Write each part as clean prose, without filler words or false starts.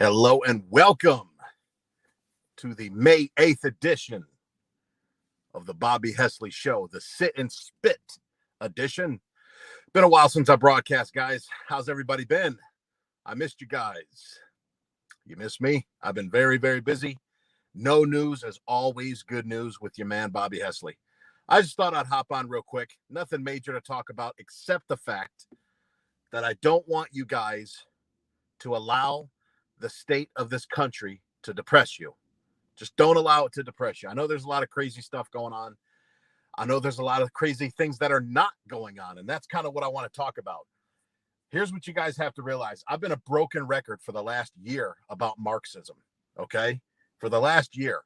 Hello and welcome to the May 8th edition of the Bobby Hesley Show, the Sit and Spit edition. Been a while since I broadcast, guys. How's everybody been? I missed you guys. You missed me? I've been very, very busy. No news is always good news with your man, Bobby Hesley. I just thought I'd hop on real quick. Nothing major to talk about except the fact that I don't want you guys to allow the state of this country to depress you. Just don't allow it to depress you. I know there's a lot of crazy stuff going on. I know there's a lot of crazy things that are not going on, and that's kind of what I want to talk about. Here's what you guys have to realize. I've been a broken record for the last year about Marxism, okay? For the last year,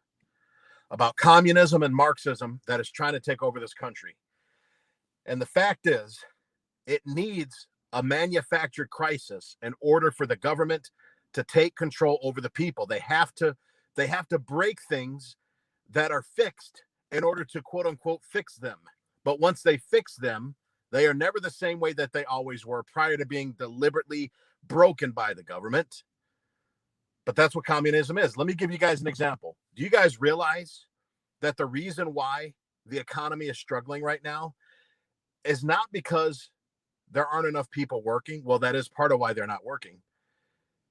about communism and Marxism that is trying to take over this country. And the fact is, it needs a manufactured crisis in order for the government to take control over the people. They have to break things that are fixed in order to quote unquote fix them. But once they fix them, they are never the same way that they always were prior to being deliberately broken by the government. But that's what communism is. Let me give you guys an example. Do you guys realize that the reason why the economy is struggling right now is not because there aren't enough people working? Well, that is part of why they're not working.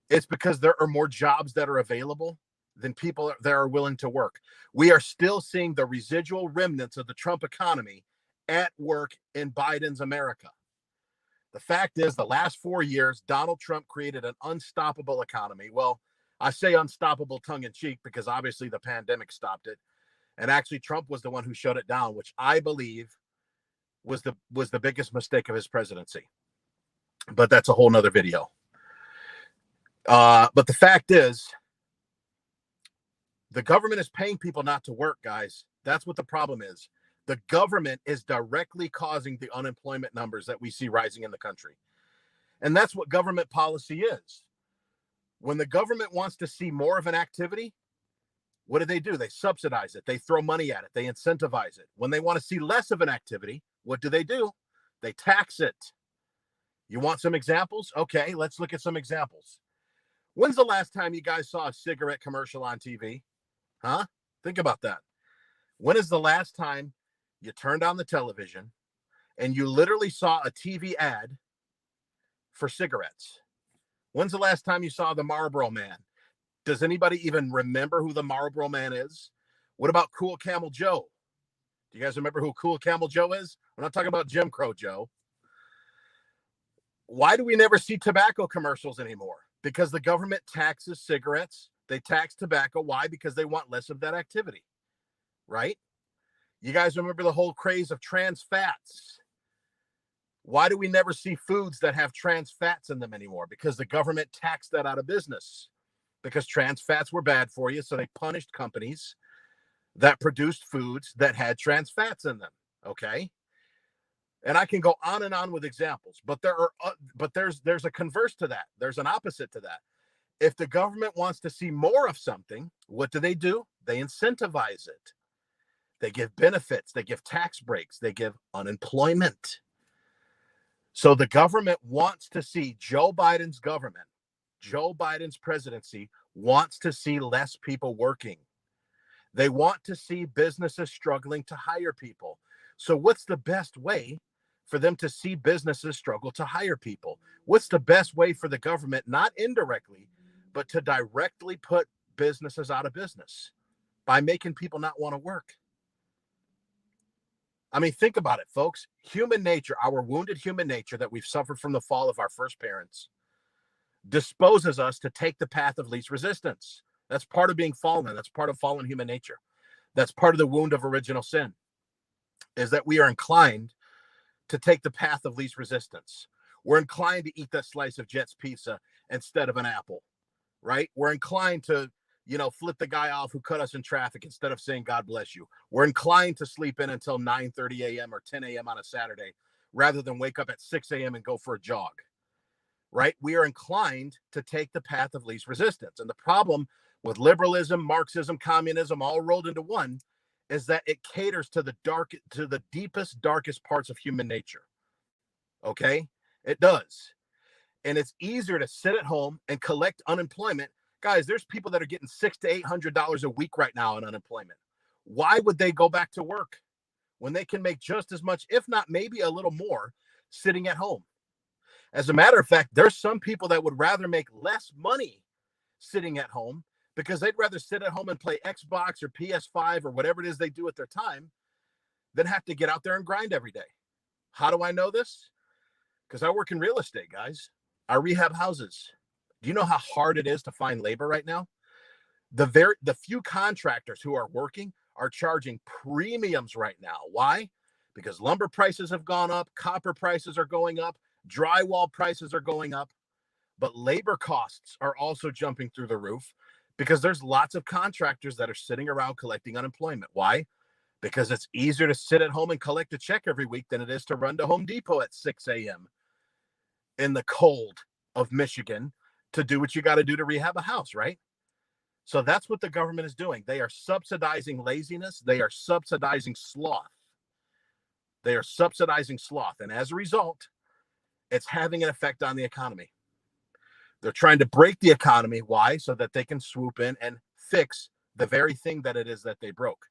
It's because there are more jobs that are available than people that are willing to work. We are still seeing the residual remnants of the Trump economy at work in Biden's America. The fact is, the last 4 years, Donald Trump created an unstoppable economy. Well, I say unstoppable tongue-in-cheek because obviously the pandemic stopped it. And actually, Trump was the one who shut it down, which I believe was the biggest mistake of his presidency. But that's a whole nother video. But the fact is, the government is paying people not to work, guys. That's what the problem is. The government is directly causing the unemployment numbers that we see rising in the country. And that's what government policy is. When the government wants to see more of an activity, what do? They subsidize it. They throw money at it. They incentivize it. When they want to see less of an activity, what do? They tax it. You want some examples? Okay, let's look at some examples. When's the last time you guys saw a cigarette commercial on TV? Huh? Think about that. When is the last time you turned on the television and you literally saw a TV ad for cigarettes? When's the last time you saw the Marlboro Man? Does anybody even remember who the Marlboro Man is? What about Cool Camel Joe? Do you guys remember who Cool Camel Joe is? I'm not talking about Jim Crow Joe. Why do we never see tobacco commercials anymore? Because the government taxes cigarettes. They tax tobacco. Why? Because they want less of that activity, right? You guys remember the whole craze of trans fats? Why do we never see foods that have trans fats in them anymore? Because the government taxed that out of business. Because trans fats were bad for you, so they punished companies that produced foods that had trans fats in them, okay? And I can go on and on with examples, but there's a converse to that. There's an opposite to that. If the government wants to see more of something, what do? They incentivize it. They give benefits. They give tax breaks. They give unemployment. So the government wants to see Joe Biden's government, Joe Biden's presidency wants to see less people working. They want to see businesses struggling to hire people. So what's the best way for them to see businesses struggle to hire people? What's the best way for the government, not indirectly, but to directly put businesses out of business? By making people not want to work. I mean, think about it, folks. Human nature, our wounded human nature that we've suffered from the fall of our first parents, disposes us to take the path of least resistance. That's part of being fallen. That's part of fallen human nature. That's part of the wound of original sin, is that we are inclined to take the path of least resistance. We're inclined to eat that slice of Jet's pizza instead of an apple, right? We're inclined to, flip the guy off who cut us in traffic instead of saying, God bless you. We're inclined to sleep in until 9:30 a.m. or 10 a.m. on a Saturday, rather than wake up at 6 a.m. and go for a jog, right? We are inclined to take the path of least resistance. And the problem with liberalism, Marxism, communism, all rolled into one, is that it caters to the deepest, darkest parts of human nature. Okay? It does. And it's easier to sit at home and collect unemployment Guys, there's people that are getting $600 to $800 a week right now in unemployment. Why would they go back to work when they can make just as much, if not maybe a little more, sitting at home? As a matter of fact, there's some people that would rather make less money sitting at home because they'd rather sit at home and play Xbox or PS5 or whatever it is they do at their time than have to get out there and grind every day. How do I know this? Because I work in real estate, guys. I rehab houses. Do you know how hard it is to find labor right now? The few contractors who are working are charging premiums right now. Why? Because lumber prices have gone up, copper prices are going up, drywall prices are going up, but labor costs are also jumping through the roof because there's lots of contractors that are sitting around collecting unemployment. Why? Because it's easier to sit at home and collect a check every week than it is to run to Home Depot at 6 a.m. in the cold of Michigan to do what you got to do to rehab a house, right? So that's what the government is doing. They are subsidizing laziness. They are subsidizing sloth. They are subsidizing sloth. And as a result, it's having an effect on the economy. They're trying to break the economy. Why? So that they can swoop in and fix the very thing that it is that they broke.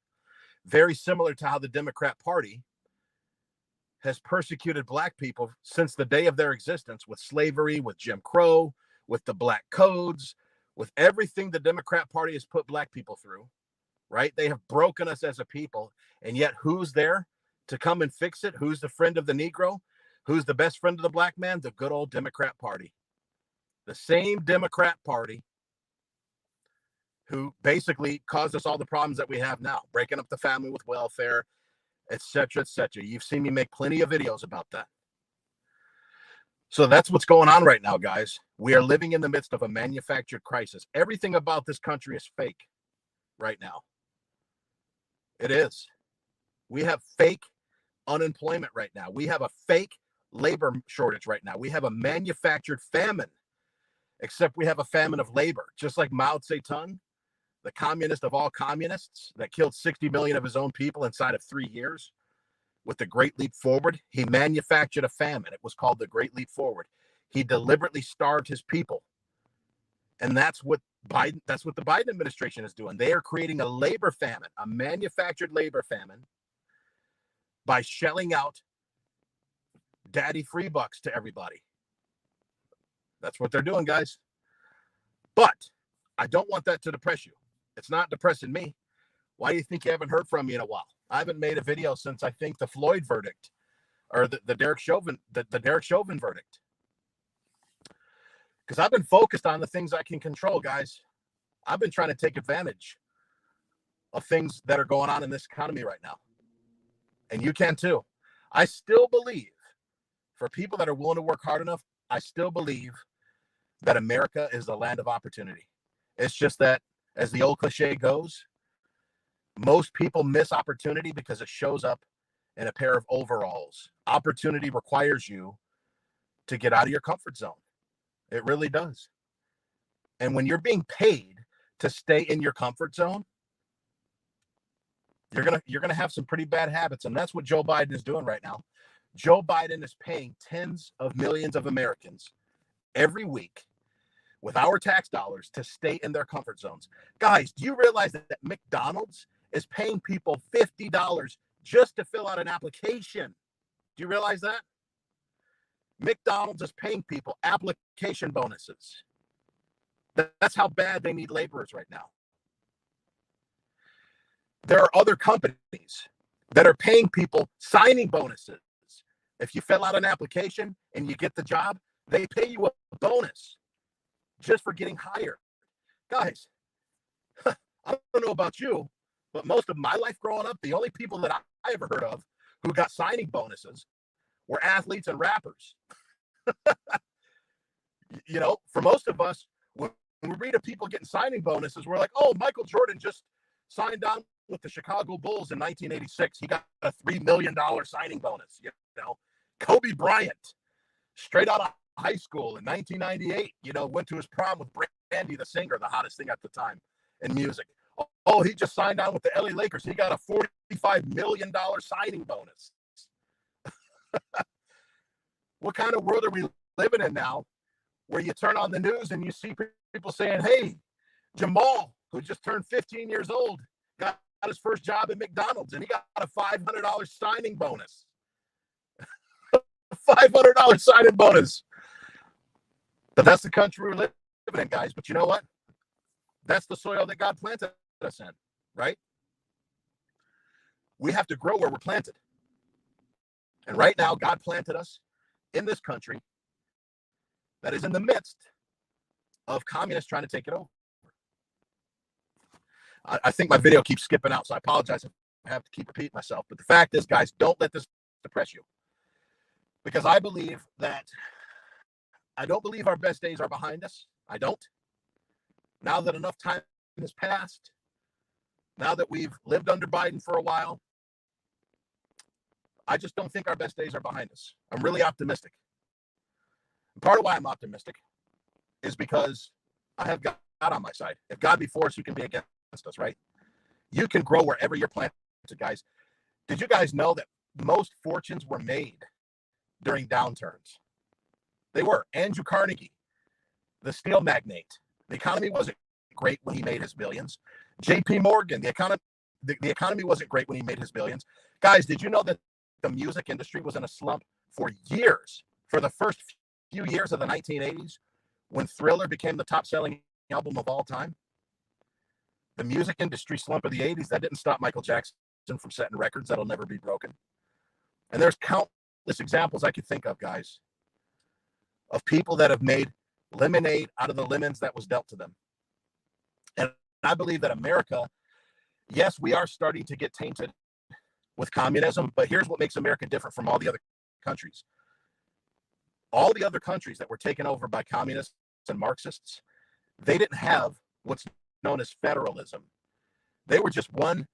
Very similar to how the Democrat Party has persecuted Black people since the day of their existence with slavery, with Jim Crow, with the Black codes, with everything the Democrat Party has put Black people through, right? They have broken us as a people. And yet who's there to come and fix it? Who's the friend of the Negro? Who's the best friend of the Black man? The good old Democrat Party. The same Democrat Party who basically caused us all the problems that we have now, breaking up the family with welfare, et cetera, et cetera. You've seen me make plenty of videos about that. So that's what's going on right now, guys. We are living in the midst of a manufactured crisis. Everything about this country is fake right now. It is. We have fake unemployment right now. We have a fake labor shortage right now. We have a manufactured famine, except we have a famine of labor. Just like Mao Zedong, the communist of all communists that killed 60 million of his own people inside of 3 years. With the Great Leap Forward, he manufactured a famine. It was called the Great Leap Forward. He deliberately starved his people. And that's what the Biden administration is doing. They are creating a labor famine, a manufactured labor famine, by shelling out daddy free bucks to everybody. That's what they're doing, guys. But I don't want that to depress you. It's not depressing me. Why do you think you haven't heard from me in a while? I haven't made a video since I think the Floyd verdict or the Derek Chauvin verdict. Because I've been focused on the things I can control, guys. I've been trying to take advantage of things that are going on in this economy right now. And you can too. I still believe, for people that are willing to work hard enough, I still believe that America is the land of opportunity. It's just that, as the old cliche goes, most people miss opportunity because it shows up in a pair of overalls. Opportunity requires you to get out of your comfort zone. It really does. And when you're being paid to stay in your comfort zone, you're gonna have some pretty bad habits. And that's what Joe Biden is doing right now. Joe Biden is paying tens of millions of Americans every week with our tax dollars to stay in their comfort zones. Guys, do you realize that McDonald's is paying people $50 just to fill out an application? Do you realize that? McDonald's is paying people application bonuses. That's how bad they need laborers right now. There are other companies that are paying people signing bonuses. If you fill out an application and you get the job, they pay you a bonus just for getting hired. Guys, I don't know about you, but most of my life growing up, the only people that I ever heard of who got signing bonuses were athletes and rappers. You know, for most of us, when we read of people getting signing bonuses, we're like, oh, Michael Jordan just signed on with the Chicago Bulls in 1986. He got a $3 million signing bonus. You know, Kobe Bryant, straight out of high school in 1998, you know, went to his prom with Brandy the singer, the hottest thing at the time in music. Oh, he just signed on with the LA Lakers. He got a $45 million signing bonus. What kind of world are we living in now where you turn on the news and you see people saying, hey, Jamal, who just turned 15 years old, got his first job at McDonald's, and he got a $500 signing bonus. $500 signing bonus. But that's the country we're living in, guys. But you know what? That's the soil that God planted us in, right? We have to grow where we're planted. And right now, God planted us in this country that is in the midst of communists trying to take it over. I think my video keeps skipping out, so I apologize if I have to keep repeating myself. But the fact is, guys, don't let this depress you. Because I don't believe our best days are behind us. I don't. Now that enough time has passed, now that we've lived under Biden for a while, I just don't think our best days are behind us. I'm really optimistic. And part of why I'm optimistic is because I have God on my side. If God be for us, who can be against us, right? You can grow wherever you're planted, guys. Did you guys know that most fortunes were made during downturns? They were. Andrew Carnegie, the steel magnate, the economy wasn't great when he made his billions. J.P. Morgan, the economy wasn't great when he made his billions. Guys, did you know that the music industry was in a slump for years? For the first few years of the 1980s, when Thriller became the top-selling album of all time, the music industry slump of the 80s, that didn't stop Michael Jackson from setting records that'll never be broken. And there's countless examples I could think of, guys, of people that have made lemonade out of the lemons that was dealt to them. And I believe that America, yes, we are starting to get tainted with communism, but here's what makes America different from all the other countries. All the other countries that were taken over by communists and Marxists, they didn't have what's known as federalism. They were just one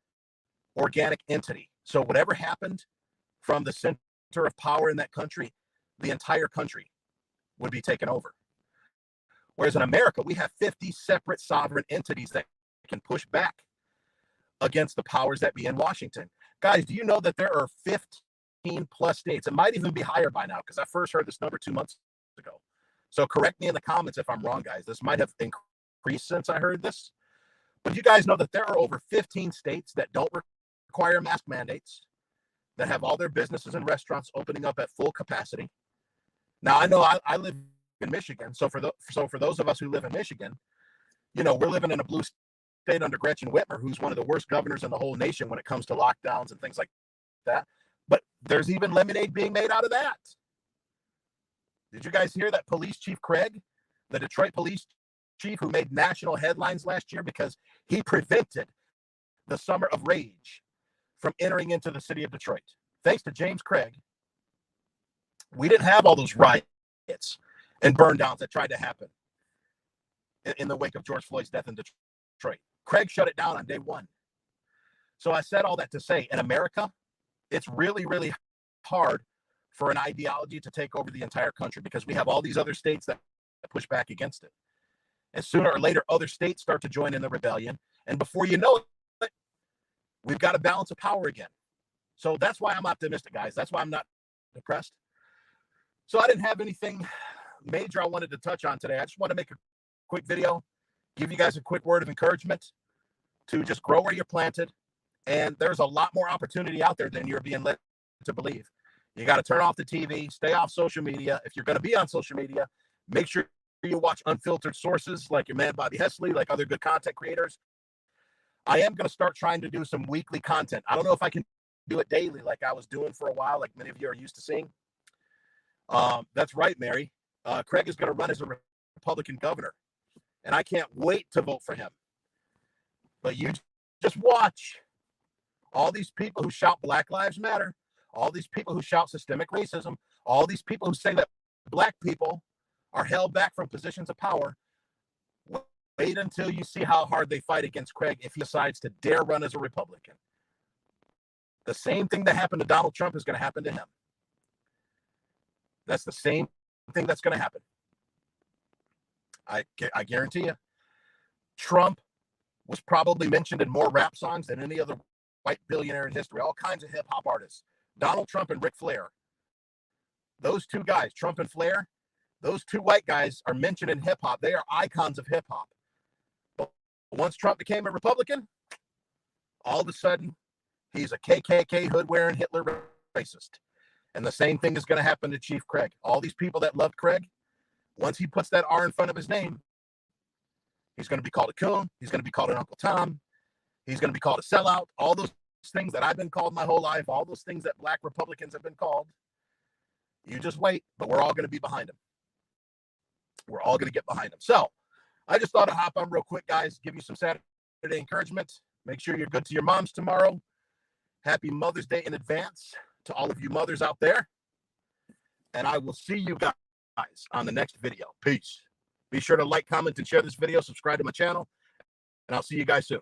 organic entity. So whatever happened from the center of power in that country, the entire country would be taken over. Whereas in America, we have 50 separate sovereign entities that can push back against the powers that be in Washington. Guys, do you know that there are 15 plus states? It might even be higher by now, because I first heard this number 2 months ago. So correct me in the comments if I'm wrong, guys. This might have increased since I heard this. But you guys know that there are over 15 states that don't require mask mandates, that have all their businesses and restaurants opening up at full capacity. Now, I know I live in Michigan. So for those of us who live in Michigan, you know, we're living in a blue state under Gretchen Whitmer, who's one of the worst governors in the whole nation when it comes to lockdowns and things like that. But there's even lemonade being made out of that. Did you guys hear that Police Chief Craig, the Detroit police chief who made national headlines last year because he prevented the summer of rage from entering into the city of Detroit? Thanks to James Craig, we didn't have all those riots and burn downs that tried to happen in the wake of George Floyd's death in Detroit. Craig shut it down on day one. So I said all that to say, in America, it's really, really hard for an ideology to take over the entire country, because we have all these other states that push back against it. And sooner or later, other states start to join in the rebellion. And before you know it, we've got a balance of power again. So that's why I'm optimistic, guys. That's why I'm not depressed. So I didn't have anything major I wanted to touch on today. I just want to make a quick video, give you guys a quick word of encouragement to just grow where you're planted. And there's a lot more opportunity out there than you're being led to believe. You got to turn off the TV, stay off social media. If you're going to be on social media, make sure you watch unfiltered sources like your man Bobby Hesley, like other good content creators. I am going to start trying to do some weekly content. I don't know if I can do it daily like I was doing for a while, like many of you are used to seeing. That's right, Mary. Craig is going to run as a Republican governor, and I can't wait to vote for him. But you just watch. All these people who shout Black Lives Matter, all these people who shout systemic racism, all these people who say that Black people are held back from positions of power, wait until you see how hard they fight against Craig if he decides to dare run as a Republican. The same thing that happened to Donald Trump is going to happen to him. That's the same thing that's going to happen. I guarantee you. Trump was probably mentioned in more rap songs than any other white billionaire in history. All kinds of hip-hop artists. Donald Trump and Ric Flair. Those two guys, Trump and Flair, those two white guys are mentioned in hip-hop. They are icons of hip-hop. But Once Trump became a Republican, all of a sudden, he's a KKK hood-wearing Hitler racist. And the same thing is going to happen to Chief Craig. All these people that loved Craig, once he puts that R in front of his name, he's going to be called a coon. He's going to be called an Uncle Tom. He's going to be called a sellout. All those things that I've been called my whole life, all those things that black Republicans have been called, you just wait, but we're all going to be behind him. We're all going to get behind him. So I just thought I'd hop on real quick, guys, give you some Saturday encouragement. Make sure you're good to your moms tomorrow. Happy Mother's Day in advance to all of you mothers out there. And I will see you guys on the next video. Peace. Be sure to like, comment, and share this video. Subscribe to my channel. And I'll see you guys soon.